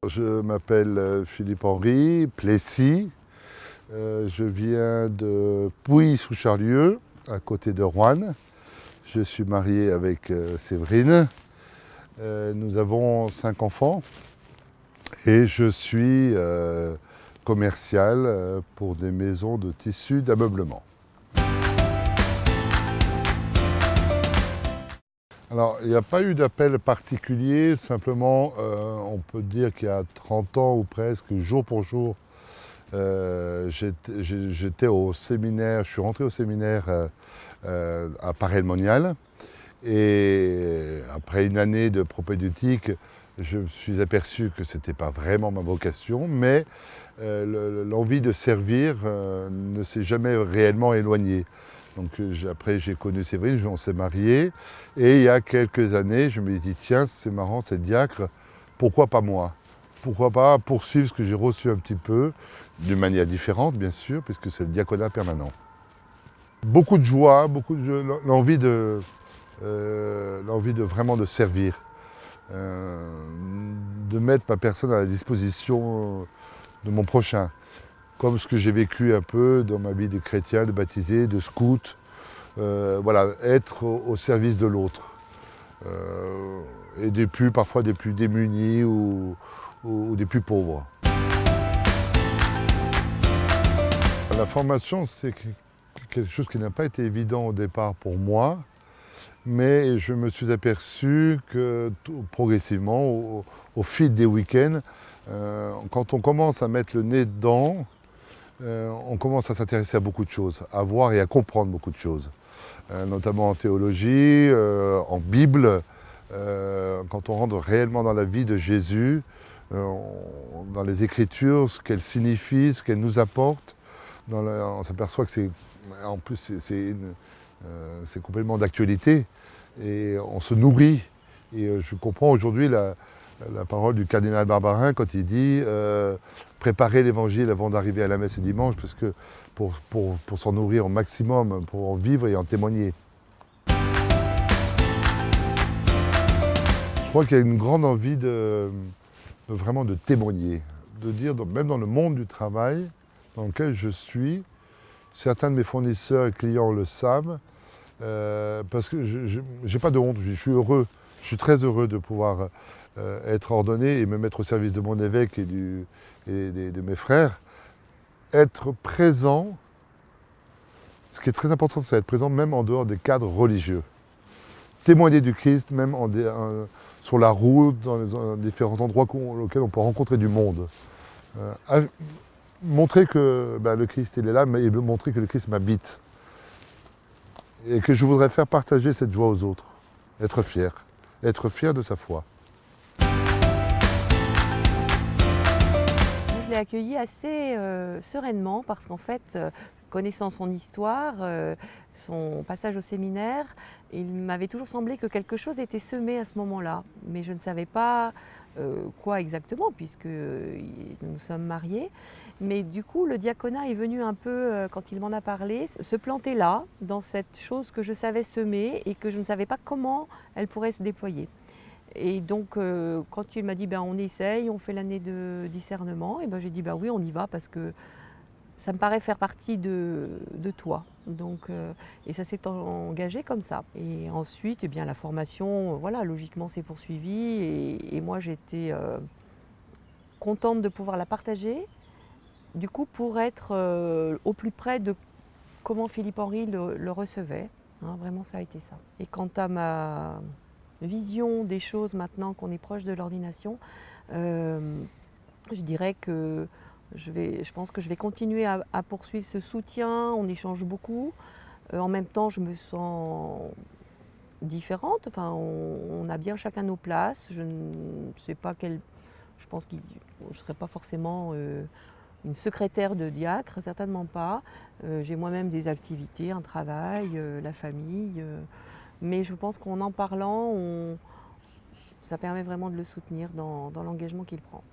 je m'appelle Philippe Henry Plessis. Je viens de Pouilly-sous-Charlieu, à côté de Roanne. Je suis marié avec Séverine. Nous avons 5 enfants et je suis commercial pour des maisons de tissus d'ameublement. Alors, il n'y a pas eu d'appel particulier, simplement on peut dire qu'il y a 30 ans ou presque, jour pour jour, j'étais au séminaire, je suis rentré au séminaire à Paray-le-Monial. Et après une année de propédeutique, je me suis aperçu que ce n'était pas vraiment ma vocation, mais l'envie de servir ne s'est jamais réellement éloignée. Donc après j'ai connu Séverine, on s'est mariés, et il y a quelques années, je me suis dit, tiens, c'est marrant, c'est diacre, pourquoi pas moi? Pourquoi pas poursuivre ce que j'ai reçu un petit peu, d'une manière différente bien sûr, puisque c'est le diaconat permanent. Beaucoup de joie, l'envie de vraiment de servir, de mettre ma personne à la disposition de mon prochain, comme ce que j'ai vécu un peu dans ma vie de chrétien, de baptisé, de scout, voilà, être au service de l'autre, et parfois des plus démunis ou des plus pauvres. La formation, c'est quelque chose qui n'a pas été évident au départ pour moi, mais je me suis aperçu que progressivement, au fil des week-ends, quand on commence à mettre le nez dedans, on commence à s'intéresser à beaucoup de choses, à voir et à comprendre beaucoup de choses, notamment en théologie, en Bible, quand on rentre réellement dans la vie de Jésus, dans les Écritures, ce qu'elles signifient, ce qu'elles nous apportent. On s'aperçoit que en plus c'est complètement d'actualité et on se nourrit. Et je comprends aujourd'hui la parole du cardinal Barbarin quand il dit préparer l'évangile avant d'arriver à la messe dimanche, parce que pour s'en nourrir au maximum, pour en vivre et en témoigner. Je crois qu'il y a une grande envie vraiment de témoigner, de dire, même dans le monde du travail dans lequel je suis, certains de mes fournisseurs et clients le savent, parce que je n'ai pas de honte, je suis heureux, je suis très heureux de pouvoir être ordonné et me mettre au service de mon évêque et de mes frères. Être présent, ce qui est très important, c'est être présent même en dehors des cadres religieux. Témoigner du Christ, même sur la route, dans les différents endroits auxquels on peut rencontrer du monde. Montrer que le Christ il est là, mais montrer que le Christ m'habite. Et que je voudrais faire partager cette joie aux autres. Être fier de sa foi. Je l'ai accueilli assez sereinement parce qu'en fait, connaissant son histoire, son passage au séminaire, il m'avait toujours semblé que quelque chose était semé à ce moment-là. Mais je ne savais pas quoi exactement, puisque nous sommes mariés. Mais du coup, le diaconat est venu un peu, quand il m'en a parlé, se planter là, dans cette chose que je savais semer et que je ne savais pas comment elle pourrait se déployer. Et donc, quand il m'a dit on essaye, on fait l'année de discernement, et j'ai dit oui, on y va parce que ça me paraît faire partie de toi. Donc, et ça s'est engagé comme ça. Et ensuite, la formation, voilà, logiquement, s'est poursuivie. Et moi, j'étais contente de pouvoir la partager. Du coup, pour être au plus près de comment Philippe Henry le recevait. Vraiment, ça a été ça. Et quant à ma vision des choses maintenant qu'on est proche de l'ordination, je dirais que je pense que je vais continuer à poursuivre ce soutien. On échange beaucoup. En même temps, je me sens différente. Enfin, on a bien chacun nos places. Je ne sais pas quelle. Je pense que je ne serai pas forcément une secrétaire de diacre, certainement pas. J'ai moi-même des activités, un travail, la famille. Mais je pense qu'en parlant, ça permet vraiment de le soutenir dans l'engagement qu'il prend.